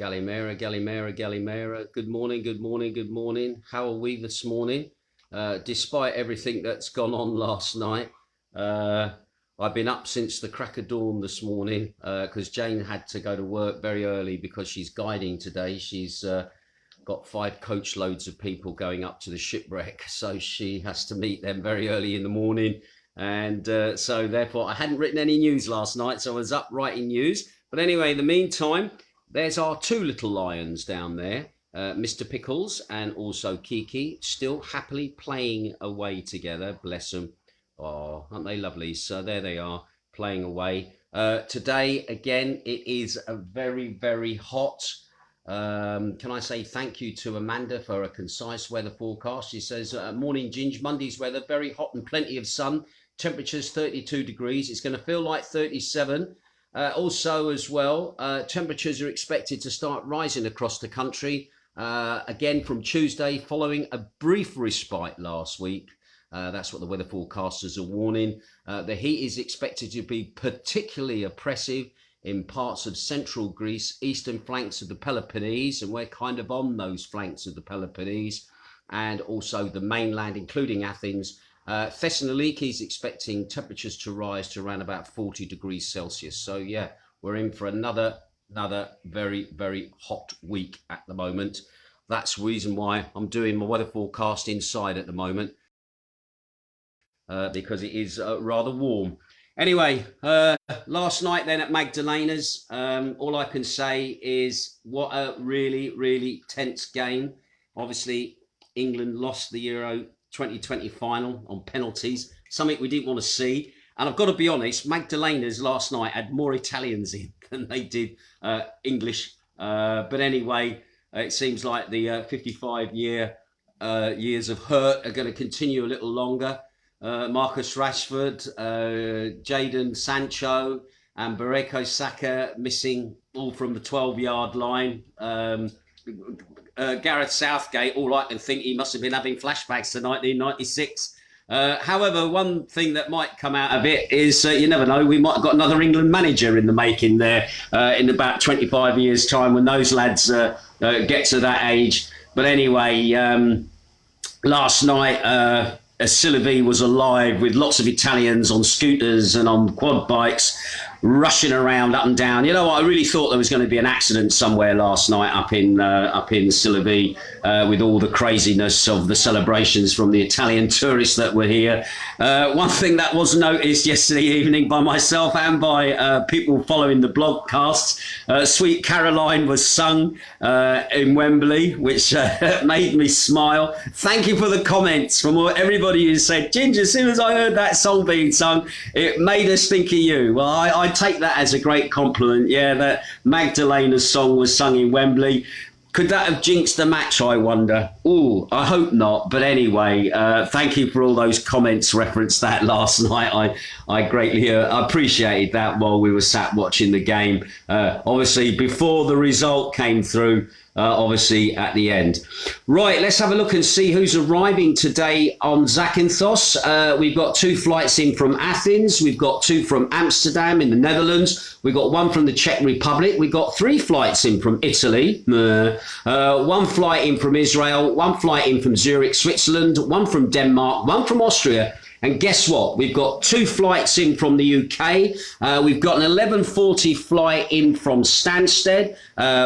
Galimera, Galimera, Galimera. Good morning, good morning, good morning. How are we this morning? Despite everything that's gone on last night, I've been up since the crack of dawn this morning because Jane had to go to work very early because she's guiding today. She's got 5 coach loads of people going up to the shipwreck, so she has to meet them very early in the morning. And so therefore I hadn't written any news last night, so I was up writing news. But anyway, in the meantime, there's our 2 little lions down there, Mr. Pickles and also Kiki, still happily playing away together, bless them. Oh, aren't they lovely? So there they are, playing away. Today, again, it is a very, very hot. Can I say thank you to Amanda for a concise weather forecast? She says, morning Ginge, Monday's weather, very hot and plenty of sun. Temperatures 32 degrees. It's going to feel like 37. Also as well, temperatures are expected to start rising across the country again from Tuesday, following a brief respite last week. That's what the weather forecasters are warning. The heat is expected to be particularly oppressive in parts of central Greece, eastern flanks of the Peloponnese, and we're kind of on those flanks of the Peloponnese, and also the mainland, including Athens. Thessaloniki is expecting temperatures to rise to around about 40 degrees Celsius. So yeah, we're in for another very, very hot week at the moment. That's the reason why I'm doing my weather forecast inside at the moment, because it is rather warm. Anyway, last night then at Magdalena's, all I can say is what a really, really tense game. Obviously, England lost the Euro 2020 final on penalties, something we didn't want to see. And I've got to be honest, Magdalena's last night had more Italians in than they did English. But anyway, it seems like the 55 years of hurt are going to continue a little longer. Marcus Rashford, Jadon Sancho and Bukayo Saka missing all from the 12-yard line. Gareth Southgate, all I can think, he must have been having flashbacks to 1996. However, one thing that might come out of it is, you never know, we might have got another England manager in the making there in about 25 years' time when those lads get to that age. But anyway, last night, Sylvie was alive with lots of Italians on scooters and on quad bikes rushing around up and down. You know what? I really thought there was going to be an accident somewhere last night up in Sylvie with all the craziness of the celebrations from the Italian tourists that were here. One thing that was noticed yesterday evening by myself and by people following the blogcasts, Sweet Caroline was sung in Wembley, which made me smile. Thank you for the comments from everybody who said, Ginge, as soon as I heard that song being sung, it made us think of you. Well, I take that as a great compliment. Yeah, that Magdalena's song was sung in Wembley. Could that have jinxed the match, I wonder? Ooh, I hope not. But anyway, thank you for all those comments referenced that last night. I greatly appreciated that while we were sat watching the game. Obviously, before the result came through, obviously at the end. Right, let's have a look and see who's arriving today on Zakynthos. We've got 2 flights in from Athens. We've got 2 from Amsterdam in the Netherlands. We've got 1 from the Czech Republic. We've got 3 flights in from Italy. 1 flight in from Israel. 1 flight in from Zurich, Switzerland. 1 from Denmark. 1 from Austria. And guess what? We've got 2 flights in from the UK. We've got an 11:40 flight in from Stansted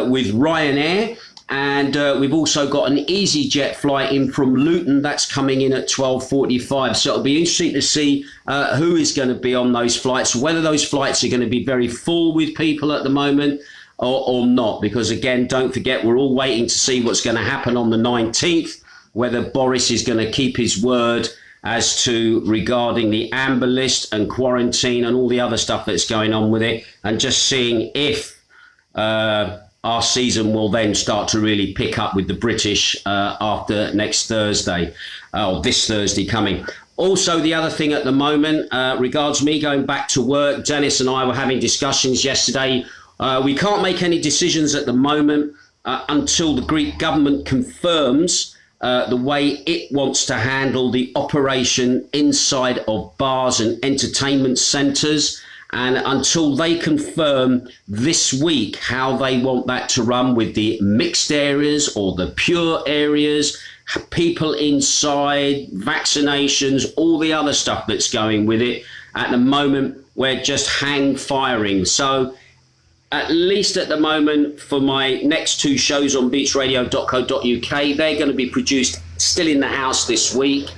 with Ryanair. And we've also got an EasyJet flight in from Luton. That's coming in at 12:45. So it'll be interesting to see who is going to be on those flights, whether those flights are going to be very full with people at the moment or not. Because again, don't forget, we're all waiting to see what's going to happen on the 19th, whether Boris is going to keep his word as to regarding the amber list and quarantine and all the other stuff that's going on with it, and just seeing if our season will then start to really pick up with the British after next Thursday, or this Thursday coming. Also, the other thing at the moment regards me going back to work. Dennis and I were having discussions yesterday. We can't make any decisions at the moment until the Greek government confirms the way it wants to handle the operation inside of bars and entertainment centres And until they confirm this week how they want that to run with the mixed areas or the pure areas, people inside, vaccinations, all the other stuff that's going with it, at the moment, we're just hang firing. So at least at the moment, for my next two shows on beachradio.co.uk, they're going to be produced still in the house this week.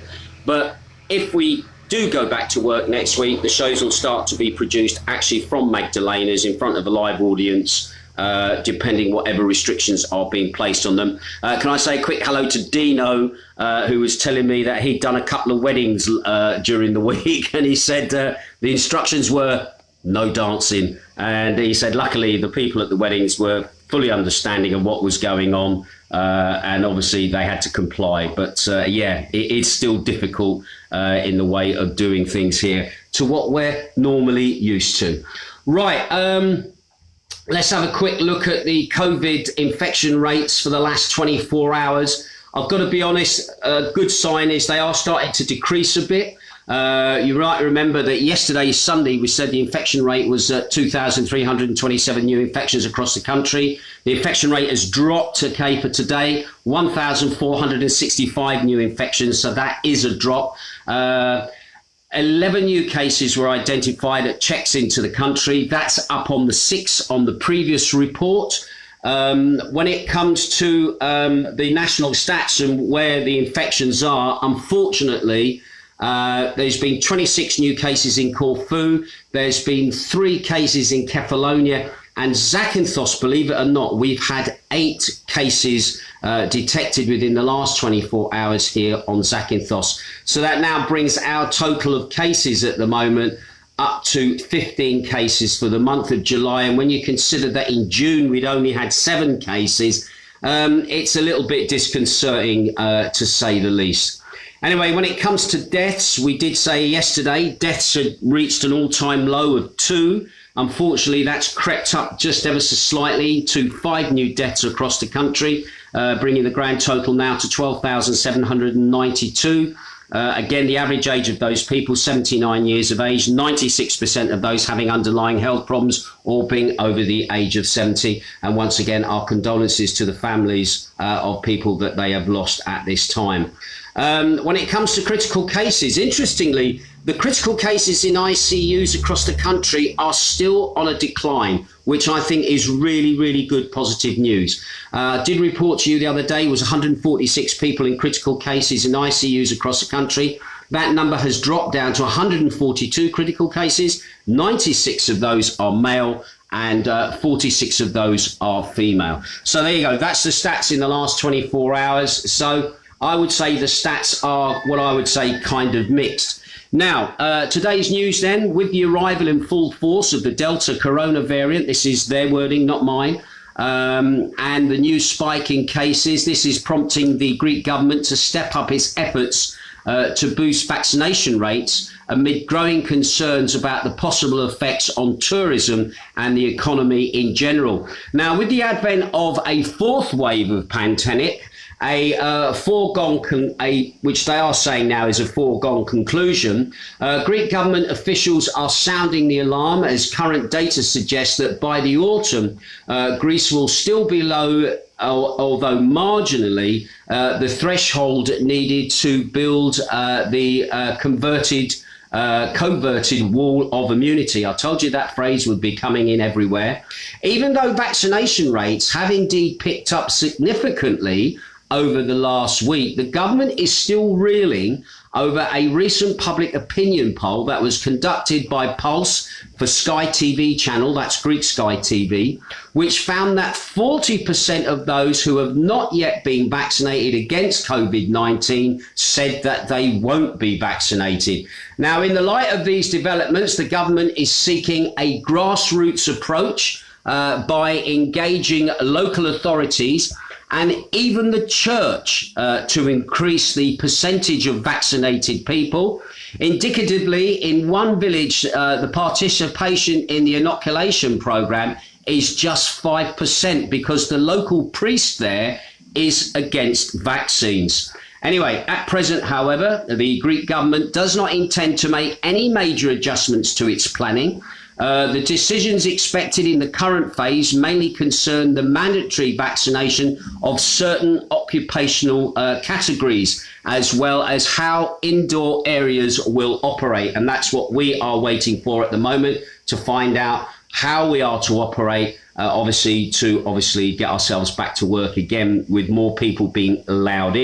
But if we do go back to work next week, the shows will start to be produced actually from Magdalena's in front of a live audience, depending whatever restrictions are being placed on them. Can I say a quick hello to Dino, who was telling me that he'd done a couple of weddings during the week, and he said the instructions were no dancing. And he said, luckily, the people at the weddings were fully understanding of what was going on. And obviously they had to comply. But it's still difficult in the way of doing things here to what we're normally used to. Right. Let's have a quick look at the COVID infection rates for the last 24 hours. I've got to be honest, a good sign is they are starting to decrease a bit. You might remember that yesterday, Sunday, we said the infection rate was 2,327 new infections across the country. The infection rate has dropped, for today, 1,465 new infections. So that is a drop. 11 new cases were identified at checks into the country. That's up on the 6 on the previous report. When it comes to the national stats and where the infections are, unfortunately, there's been 26 new cases in Corfu. There's been 3 cases in Kefalonia, and Zakynthos, believe it or not, we've had 8 cases detected within the last 24 hours here on Zakynthos. So that now brings our total of cases at the moment up to 15 cases for the month of July. And when you consider that in June we'd only had 7 cases, it's a little bit disconcerting to say the least. Anyway, when it comes to deaths, we did say yesterday deaths had reached an all-time low of 2. Unfortunately, that's crept up just ever so slightly to 5 new deaths across the country, bringing the grand total now to 12,792. Again, the average age of those people, 79 years of age, 96% of those having underlying health problems or being over the age of 70. And once again, our condolences to the families of people that they have lost at this time. When it comes to critical cases, interestingly, the critical cases in ICUs across the country are still on a decline, which I think is really, really good positive news. I did report to you the other day was 146 people in critical cases in ICUs across the country. That number has dropped down to 142 critical cases. 96 of those are male and 46 of those are female. So there you go. That's the stats in the last 24 hours. So I would say the stats are what I would say kind of mixed. Now, today's news then, with the arrival in full force of the Delta corona variant, this is their wording, not mine, and the new spike in cases, this is prompting the Greek government to step up its efforts to boost vaccination rates amid growing concerns about the possible effects on tourism and the economy in general. Now, with the advent of a 4th wave of pandemic, which they are saying now is a foregone conclusion, Greek government officials are sounding the alarm as current data suggests that by the autumn, Greece will still be low, although marginally, the threshold needed to build the coverted wall of immunity. I told you that phrase would be coming in everywhere. Even though vaccination rates have indeed picked up significantly over the last week, the government is still reeling over a recent public opinion poll that was conducted by Pulse for Sky TV channel, that's Greek Sky TV, which found that 40% of those who have not yet been vaccinated against COVID-19 said that they won't be vaccinated. Now, in the light of these developments, the government is seeking a grassroots approach by engaging local authorities and even the church to increase the percentage of vaccinated people. Indicatively, in one village, the participation in the inoculation program is just 5% because the local priest there is against vaccines. Anyway, at present, however, the Greek government does not intend to make any major adjustments to its planning. The decisions expected in the current phase mainly concern the mandatory vaccination of certain occupational categories, as well as how indoor areas will operate. And that's what we are waiting for at the moment, to find out how we are to operate, obviously get ourselves back to work again, with more people being allowed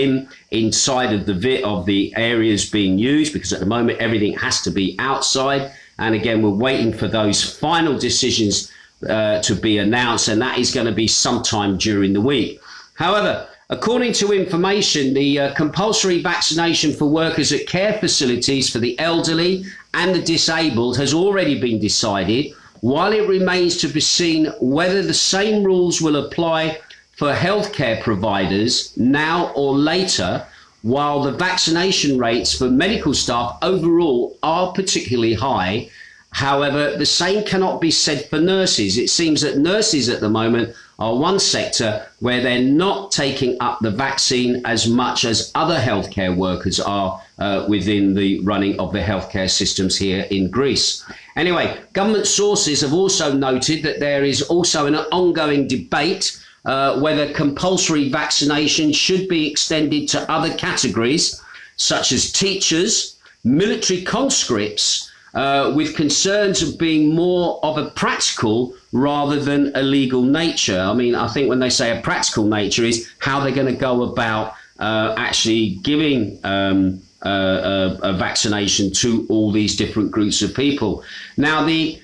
inside of the areas being used, because at the moment everything has to be outside. And again, we're waiting for those final decisions to be announced, and that is going to be sometime during the week. However, according to information, the compulsory vaccination for workers at care facilities for the elderly and the disabled has already been decided, while it remains to be seen whether the same rules will apply for healthcare providers now or later. While the vaccination rates for medical staff overall are particularly high, however, the same cannot be said for nurses. It seems that nurses at the moment are one sector where they're not taking up the vaccine as much as other healthcare workers are within the running of the healthcare systems here in Greece. Anyway, government sources have also noted that there is also an ongoing debate whether compulsory vaccination should be extended to other categories, such as teachers, military conscripts, with concerns of being more of a practical rather than a legal nature. I mean, I think when they say a practical nature is how they're going to go about actually giving a vaccination to all these different groups of people. Now, the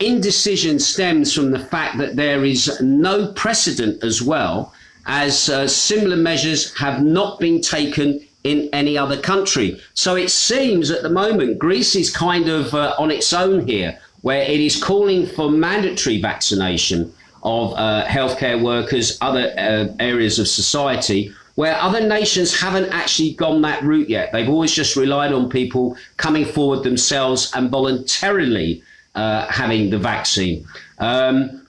indecision stems from the fact that there is no precedent, as well as similar measures have not been taken in any other country. So it seems at the moment Greece is kind of on its own here, where it is calling for mandatory vaccination of healthcare workers, other areas of society, where other nations haven't actually gone that route yet. They've always just relied on people coming forward themselves and voluntarily having the vaccine.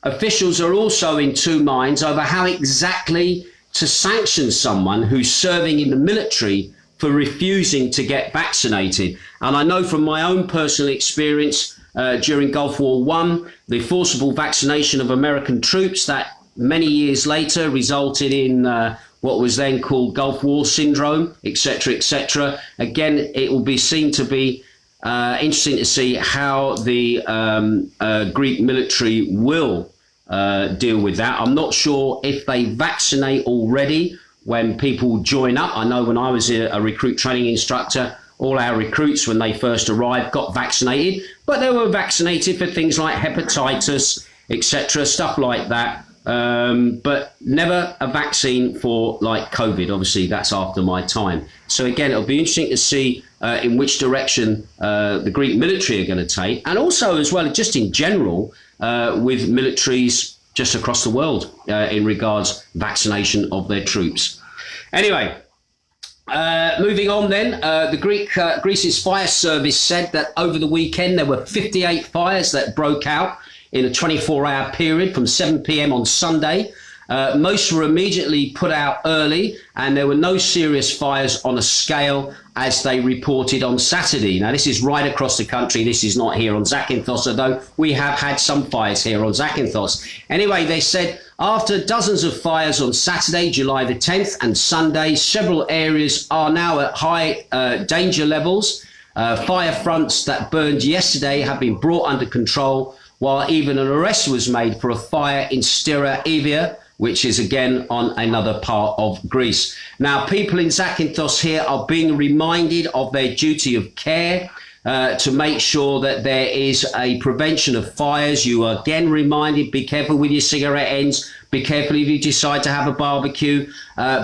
Officials are also in two minds over how exactly to sanction someone who's serving in the military for refusing to get vaccinated. And I know from my own personal experience during Gulf War I, the forcible vaccination of American troops that many years later resulted in what was then called Gulf War syndrome, etc., etc. Again, it will be seen to be interesting to see how the Greek military will deal with that. I'm not sure if they vaccinate already when people join up. I know when I was a recruit training instructor, all our recruits, when they first arrived, got vaccinated, but they were vaccinated for things like hepatitis, etc., stuff like that. But never a vaccine for like COVID. Obviously, that's after my time. So again, it'll be interesting to see in which direction the Greek military are going to take, and also as well, just in general, with militaries just across the world in regards vaccination of their troops. Anyway, moving on then, Greece's fire service said that over the weekend there were 58 fires that broke out in a 24-hour period from 7 p.m. on Sunday. Most were immediately put out early, and there were no serious fires on a scale as they reported on Saturday. Now, this is right across the country. This is not here on Zakynthos, although we have had some fires here on Zakynthos. Anyway, they said after dozens of fires on Saturday, July the 10th, and Sunday, several areas are now at high danger levels. Fire fronts that burned yesterday have been brought under control, while even an arrest was made for a fire in Styra Evia, which is again on another part of Greece. Now, people in Zakynthos here are being reminded of their duty of care to make sure that there is a prevention of fires. You are again reminded, be careful with your cigarette ends, be careful if you decide to have a barbecue,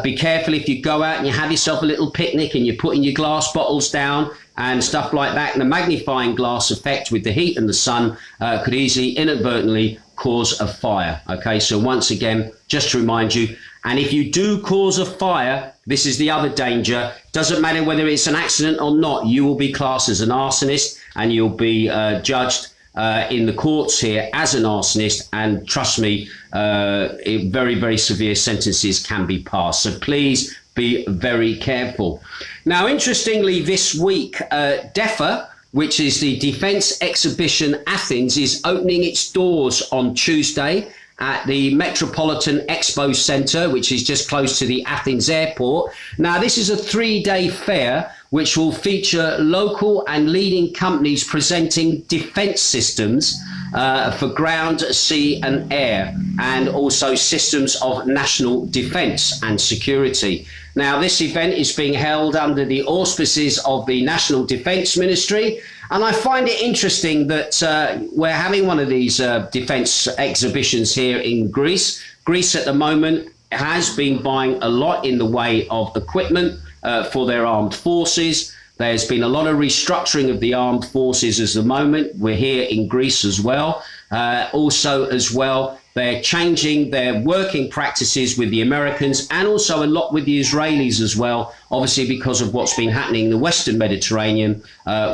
be careful if you go out and you have yourself a little picnic and you're putting your glass bottles down and stuff like that. And the magnifying glass effect with the heat and the sun could easily inadvertently cause a fire. Okay, so once again, just to remind you, and if you do cause a fire, this is the other danger. Doesn't matter whether it's an accident or not, you will be classed as an arsonist and you'll be judged in the courts here as an arsonist. And trust me, very, very severe sentences can be passed. So please be very careful. Now, interestingly, this week, DEFEA, which is the Defense Exhibition Athens, is opening its doors on Tuesday at the Metropolitan Expo Centre, which is just close to the Athens airport. Now, this is a 3-day fair which will feature local and leading companies presenting defence systems for ground, sea and air, and also systems of national defence and security. Now, this event is being held under the auspices of the National Defence Ministry, and I find it interesting that we're having one of these defence exhibitions here in Greece. Greece at the moment has been buying a lot in the way of equipment for their armed forces. There's been a lot of restructuring of the armed forces at the moment. We're here in Greece as well. They're changing their working practices with the Americans and also a lot with the Israelis as well, obviously because of what's been happening in the Western Mediterranean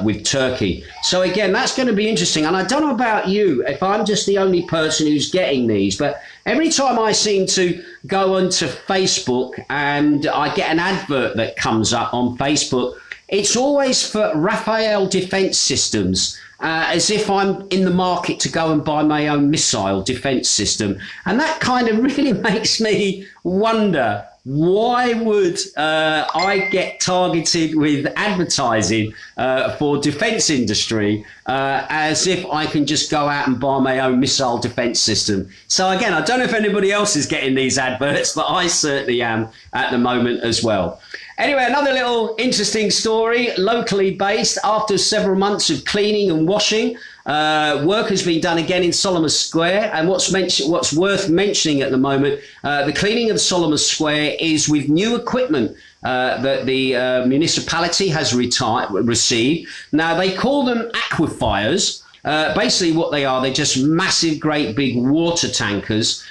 with Turkey. So again, that's going to be interesting. And I don't know about you, if I'm just the only person who's getting these, but every time I seem to go onto Facebook and I get an advert that comes up on Facebook, it's always for Rafael Defence Systems. As if I'm in the market to go and buy my own missile defence system. And that kind of really makes me wonder, why would I get targeted with advertising for defence industry as if I can just go out and buy my own missile defence system? So again, I don't know if anybody else is getting these adverts, but I certainly am at the moment as well. Anyway, another little interesting story, locally based. After several months of cleaning and washing, work has been done again in Solomon Square. And what's worth mentioning at the moment, the cleaning of Solomon Square is with new equipment that the municipality has received. Now, they call them aquifers. Basically what they are, they're just massive, great big water tankers,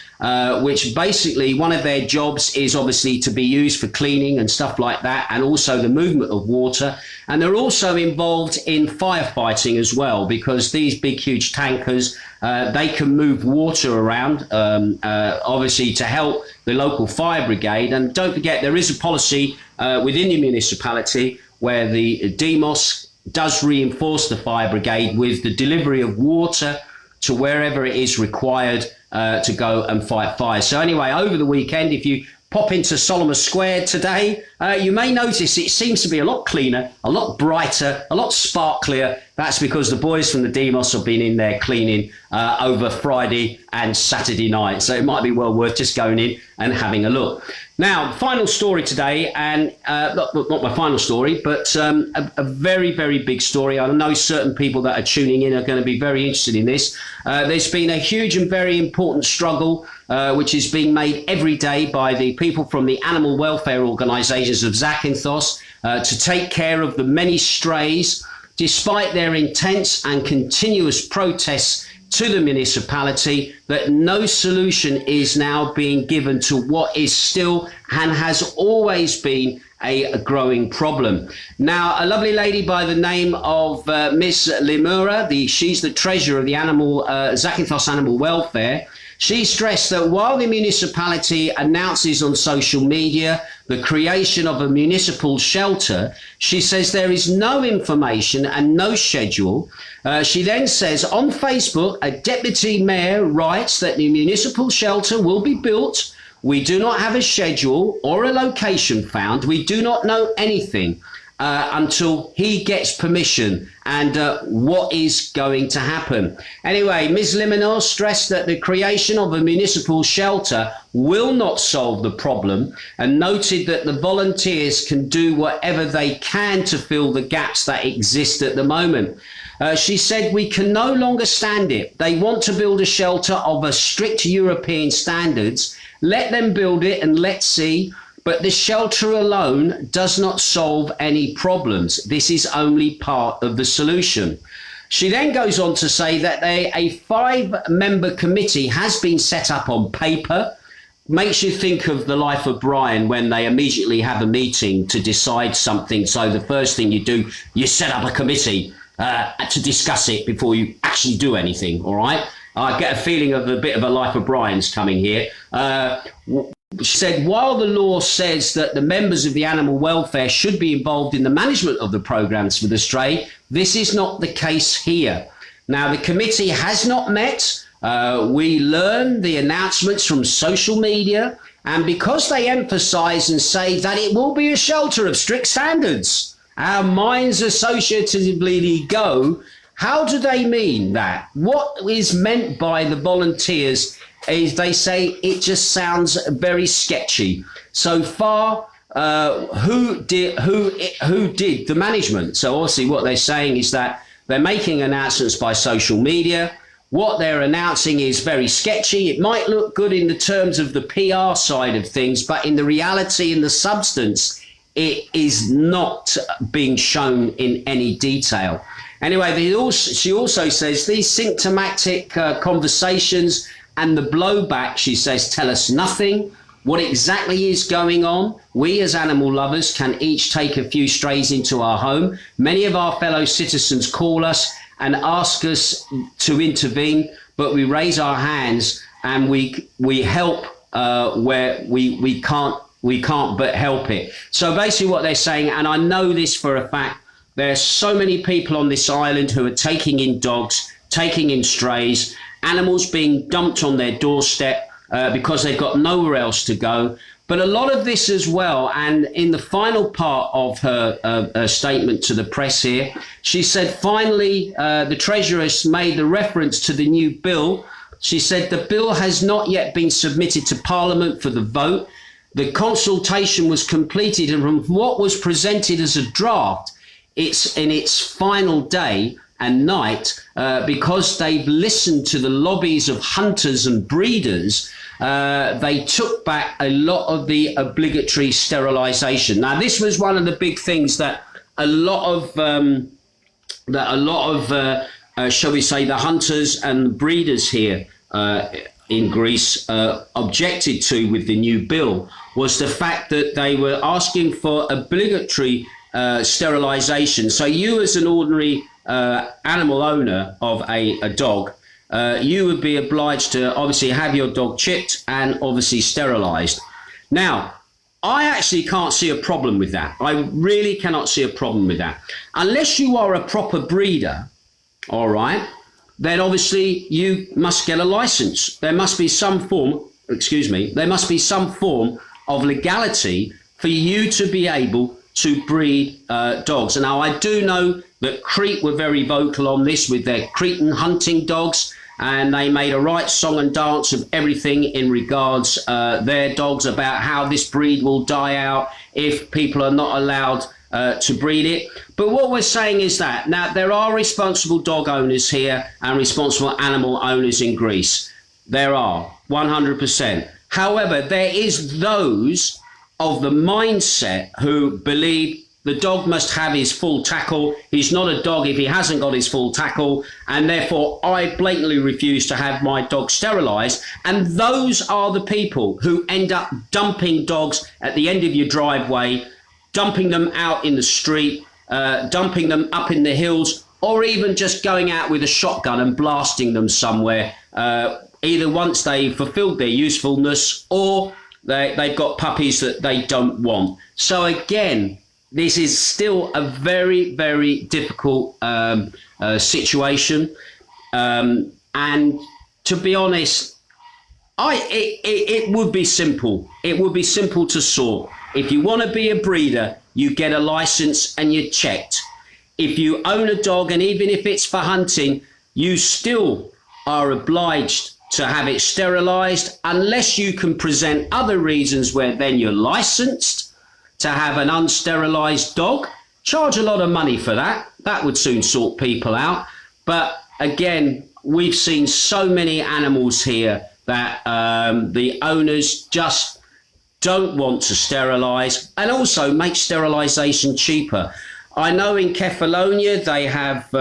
which basically one of their jobs is obviously to be used for cleaning and stuff like that, and also the movement of water. And they're also involved in firefighting as well, because these big, huge tankers, they can move water around, obviously to help the local fire brigade. And don't forget, there is a policy within the municipality where the Demos does reinforce the fire brigade with the delivery of water to wherever it is required to go and fight fires. So anyway, over the weekend, if you pop into Solomon Square today, you may notice it seems to be a lot cleaner, a lot brighter, a lot sparklier. That's because the boys from the Demos have been in there cleaning over Friday and Saturday night. So it might be well worth just going in and having a look. Now, final story today, and not my final story, but a very, very big story. I know certain people that are tuning in are going to be very interested in this. There's been a huge and very important struggle which is being made every day by the people from the animal welfare organisations of Zakynthos to take care of the many strays, despite their intense and continuous protests to the municipality, that no solution is now being given to what is still and has always been a growing problem. Now, a lovely lady by the name of Miss Limura, she's the treasurer of the Zakynthos Animal Welfare. She stressed that while the municipality announces on social media the creation of a municipal shelter, she says there is no information and no schedule. She then says on Facebook, a deputy mayor writes that the municipal shelter will be built. We do not have a schedule or a location found. We do not know anything until he gets permission and what is going to happen. Anyway, Ms. Liminal stressed that the creation of a municipal shelter will not solve the problem, and noted that the volunteers can do whatever they can to fill the gaps that exist at the moment. She said, we can no longer stand it. They want to build a shelter of a strict European standards. Let them build it and let's see. But the shelter alone does not solve any problems. This is only part of the solution. She then goes on to say that a 5-member committee has been set up on paper. Makes you think of the life of Brian when they immediately have a meeting to decide something. So the first thing you do, you set up a committee to discuss it before you actually do anything, all right? I get a feeling of a bit of a life of Brian's coming here. she said, while the law says that the members of the animal welfare should be involved in the management of the programs for the stray, this is not the case here. Now, the committee has not met. We learn the announcements from social media, and because they emphasize and say that it will be a shelter of strict standards, our minds associatively go, how do they mean that? What is meant by the volunteers is they say it just sounds very sketchy. So far, who did the management? So obviously what they're saying is that they're making announcements by social media. What they're announcing is very sketchy. It might look good in the terms of the PR side of things, but in the reality and the substance, it is not being shown in any detail. Anyway, she also says these symptomatic conversations and the blowback, she says, tell us nothing. What exactly is going on? We as animal lovers can each take a few strays into our home. Many of our fellow citizens call us and ask us to intervene, but we raise our hands and we help where we can't but help it. So basically what they're saying, and I know this for a fact, there are so many people on this island who are taking in dogs, taking in strays, animals being dumped on their doorstep because they've got nowhere else to go. But a lot of this as well, and in the final part of her statement to the press here, she said, finally, the Treasurer made the reference to the new bill. She said, the bill has not yet been submitted to Parliament for the vote. The consultation was completed, and from what was presented as a draft, it's in its final day and night because they've listened to the lobbies of hunters and breeders. They took back a lot of the obligatory sterilisation. Now, this was one of the big things that a lot of shall we say, the hunters and breeders here in Greece objected to with the new bill, was the fact that they were asking for obligatory sterilisation. So you as an ordinary animal owner of a dog, you would be obliged to obviously have your dog chipped and obviously sterilised. Now, I actually can't see a problem with that. I really cannot see a problem with that. Unless you are a proper breeder, all right, then obviously you must get a licence. There must be some form, there must be some form of legality for you to be able to breed dogs. And now I do know that Crete were very vocal on this with their Cretan hunting dogs, and they made a right song and dance of everything in regards their dogs about how this breed will die out if people are not allowed to breed it. But what we're saying is that now there are responsible dog owners here and responsible animal owners in Greece. There are 100%. However, there is those of the mindset who believe the dog must have his full tackle. He's not a dog if he hasn't got his full tackle, and therefore I blatantly refuse to have my dog sterilised. And those are the people who end up dumping dogs at the end of your driveway, dumping them out in the street, dumping them up in the hills, or even just going out with a shotgun and blasting them somewhere, either once they've fulfilled their usefulness or they've got puppies that they don't want. So again, this is still a very, very difficult situation. And to be honest, it would be simple. It would be simple to sort. If you want to be a breeder, you get a license and you're checked. If you own a dog, and even if it's for hunting, you still are obliged to have it sterilised, unless you can present other reasons where then you're licensed to have an unsterilised dog. Charge a lot of money for that. That would soon sort people out. But again, we've seen so many animals here that the owners just don't want to sterilise, and also make sterilisation cheaper. I know in Kefalonia they have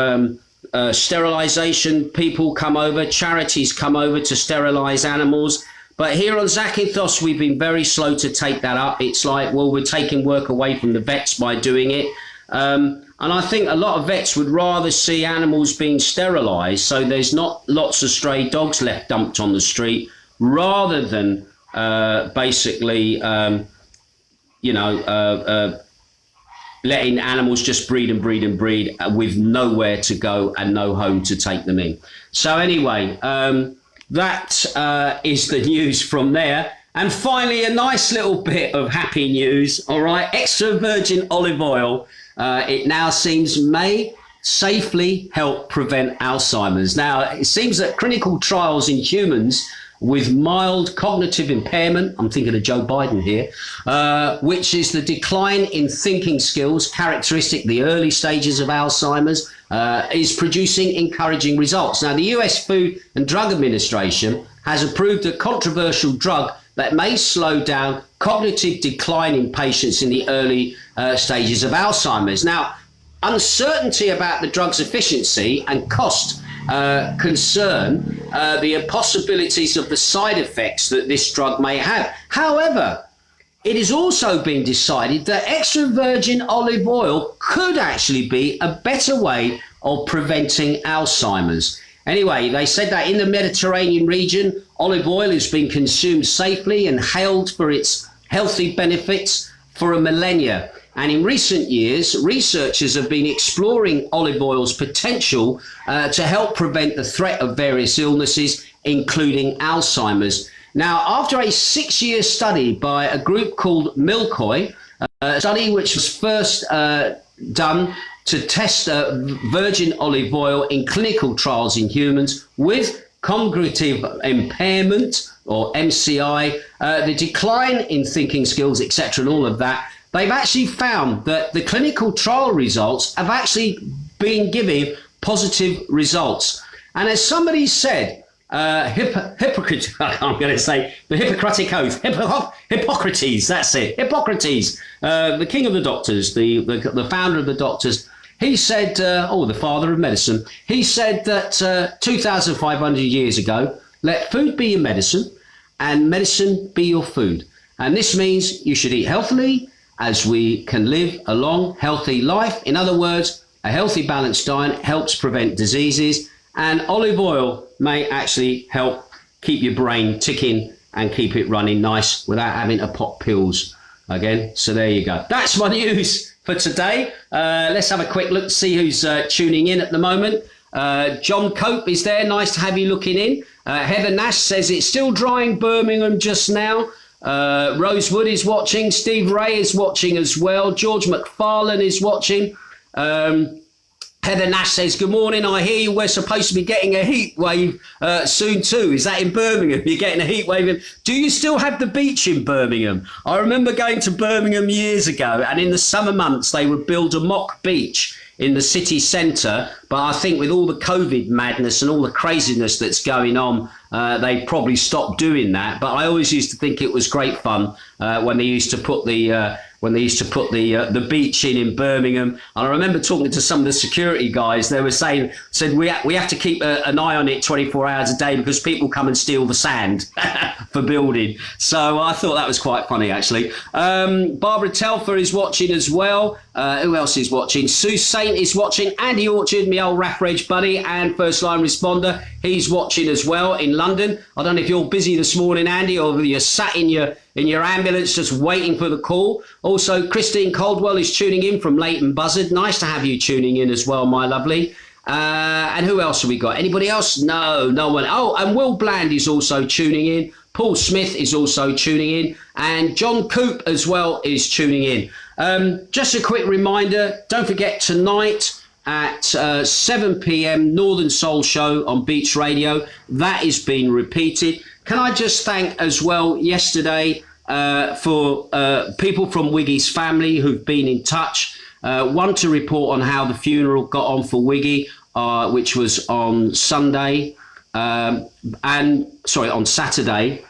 sterilisation people come over, charities come over to sterilise animals. But here on Zakynthos, we've been very slow to take that up. It's like, well, we're taking work away from the vets by doing it. And I think a lot of vets would rather see animals being sterilised, so there's not lots of stray dogs left dumped on the street, rather than basically, letting animals just breed and breed and breed with nowhere to go and no home to take them in. So anyway, that is the news from there. And finally, a nice little bit of happy news. All right, extra virgin olive oil, it now seems may safely help prevent Alzheimer's. Now, it seems that clinical trials in humans with mild cognitive impairment, I'm thinking of Joe Biden here, which is the decline in thinking skills characteristic of the early stages of Alzheimer's, is producing encouraging results. Now, the US Food and Drug Administration has approved a controversial drug that may slow down cognitive decline in patients in the early stages of Alzheimer's. Now, uncertainty about the drug's efficiency and cost concern the possibilities of the side effects that this drug may have. However, it is also been decided that extra virgin olive oil could actually be a better way of preventing Alzheimer's. Anyway, they said that in the Mediterranean region, olive oil has been consumed safely and hailed for its healthy benefits for a millennia. And in recent years, researchers have been exploring olive oil's potential to help prevent the threat of various illnesses, including Alzheimer's. Now, after a 6-year study by a group called Milkoy, a study which was first done to test virgin olive oil in clinical trials in humans with cognitive impairment, or MCI, the decline in thinking skills, etc., and all of that, they've actually found that the clinical trial results have actually been giving positive results. And as somebody said, Hippocrates, I'm going to say the Hippocratic Oath, Hippocrates, that's it, Hippocrates, the king of the doctors, the founder of the doctors, he said, the father of medicine, he said that 2,500 years ago, let food be your medicine and medicine be your food. And this means you should eat healthily, as we can live a long, healthy life. In other words, a healthy, balanced diet helps prevent diseases, and olive oil may actually help keep your brain ticking and keep it running nice without having to pop pills again. So there you go. That's my news for today. Let's have a quick look, see who's tuning in at the moment. John Cope is there. Nice to have you looking in. Heather Nash says it's still dry in Birmingham just now. Rosewood is watching. Steve Ray is watching as well. George McFarlane is watching. Heather Nash says, good morning. I hear you. We're supposed to be getting a heat wave soon too. Is that in Birmingham? You're getting a heat wave. Do you still have the beach in Birmingham? I remember going to Birmingham years ago, and in the summer months, they would build a mock beach in the city centre. But I think with all the COVID madness and all the craziness that's going on, they probably stopped doing that. But I always used to think it was great fun when they used to put the beach in Birmingham. And I remember talking to some of the security guys. They were said we have to keep an eye on it 24 hours a day because people come and steal the sand for building. So I thought that was quite funny, actually. Barbara Telfer is watching as well. Who else is watching? Sue Saint is watching. Andy Orchard, my old Rathridge buddy and first line responder, he's watching as well in London. I don't know if you're busy this morning, Andy, or whether you're sat in your ambulance just waiting for the call. Also, Christine Coldwell is tuning in from Leighton Buzzard. Nice to have you tuning in as well, my lovely. And who else have we got? Anybody else? No one. Oh, and Will Bland is also tuning in. Paul Smith is also tuning in. And John Coop as well is tuning in. Just a quick reminder, don't forget tonight at 7 p.m, Northern Soul Show on Beach Radio. That is being repeated. Can I just thank as well yesterday for people from Wiggy's family who've been in touch. One to report on how the funeral got on for Wiggy, which was on Sunday, on Saturday.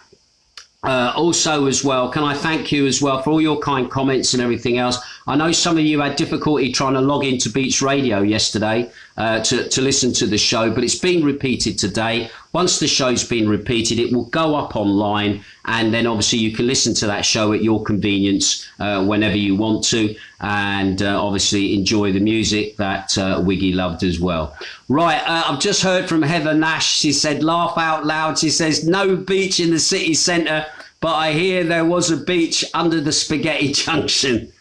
Also as well, can I thank you as well for all your kind comments and everything else. I know some of you had difficulty trying to log into Beach Radio yesterday to listen to the show, but it's been repeated today. Once the show's been repeated, it will go up online, and then obviously you can listen to that show at your convenience whenever you want to, and obviously enjoy the music that Wiggy loved as well. Right, I've just heard from Heather Nash. She said, laugh out loud. She says, no beach in the city centre. but I hear there was a beach under the Spaghetti Junction.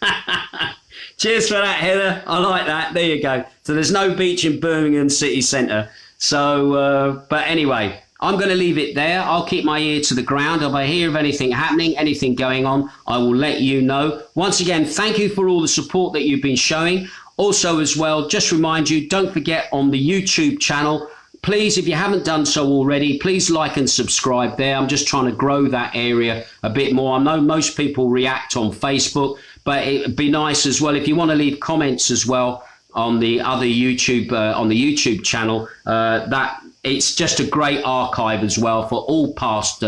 Cheers for that, Heather. I like that. There you go. So there's no beach in Birmingham city centre. So, but anyway, I'm going to leave it there. I'll keep my ear to the ground. If I hear of anything happening, anything going on, I will let you know. Once again, thank you for all the support that you've been showing. Also, as well, just remind you, don't forget on the YouTube channel, please, if you haven't done so already, please like and subscribe there. I'm just trying to grow that area a bit more. I know most people react on Facebook, but it'd be nice as well if you want to leave comments as well on the other YouTube channel. That it's just a great archive as well for all past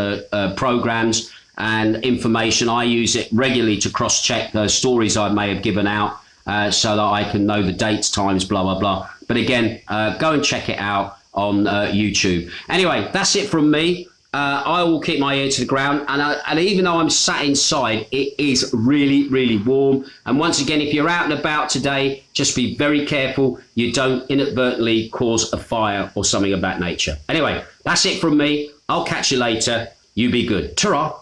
programs and information. I use it regularly to cross-check the stories I may have given out so that I can know the dates, times, blah, blah, blah. But again, go and check it out on YouTube. Anyway, that's it from me. I will keep my ear to the ground, and even though I'm sat inside, it is really, really warm. And once again, if you're out and about today, just be very careful you don't inadvertently cause a fire or something of that nature. Anyway, that's it from me. I'll catch you later. You be good. Ta-ra.